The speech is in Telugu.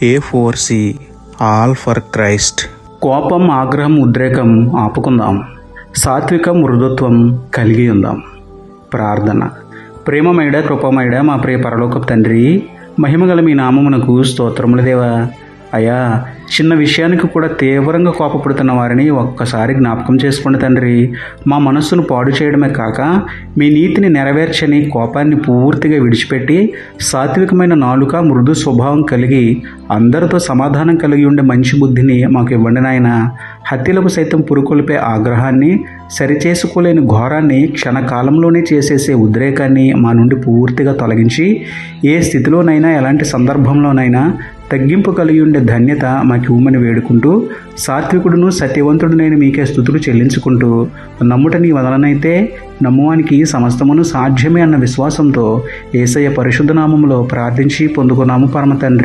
A4C all for Christ. కోపం, ఆగ్రహం, ఉద్రేకం ఆపుకుందాం. సాత్వికం, మృదుత్వం కలిగి ఉందాం. ప్రార్థన. ప్రేమమయుడ, కృపమయుడ, మా ప్రియ పరలోకపు తండ్రి, మహిమగల మీ నామమునకు స్తోత్రములు దేవా. అయ్యా, చిన్న విషయానికి కూడా తీవ్రంగా కోపపడుతున్న వారిని ఒక్కసారి జ్ఞాపకం చేసుకోండి తండ్రి. మా మనస్సును పాడు చేయడమే కాక మీ నీతిని నెరవేర్చని కోపాన్ని పూర్తిగా విడిచిపెట్టి సాత్వికమైన నాలుక, మృదు స్వభావం కలిగి అందరితో సమాధానం కలిగి ఉండే మంచి బుద్ధిని మాకు ఇవ్వండి నాయన. హత్యలకు సైతం పురుకొల్పే ఆగ్రహాన్ని, సరిచేసుకోలేని ఘోరాన్ని, క్షణకాలంలోనే చేసేసే ఉద్రేకాన్ని మా నుండి పూర్తిగా తొలగించి ఏ స్థితిలోనైనా, ఎలాంటి సందర్భంలోనైనా తగ్గింపు కలిగి ఉండే ధన్యత మాకు ఇవ్వమని వేడుకుంటూ, సాత్వికుడును సత్యవంతుడునైన మీకే స్తుతులు చెల్లించుకుంటూ, నమ్ముట నీ వదలనైతే నమ్మువానికి సమస్తమును సాధ్యమే అన్న విశ్వాసంతో యేసయ్య పరిశుద్ధ నామములో ప్రార్థించి పొందుకున్నాము పరమ తండ్రి.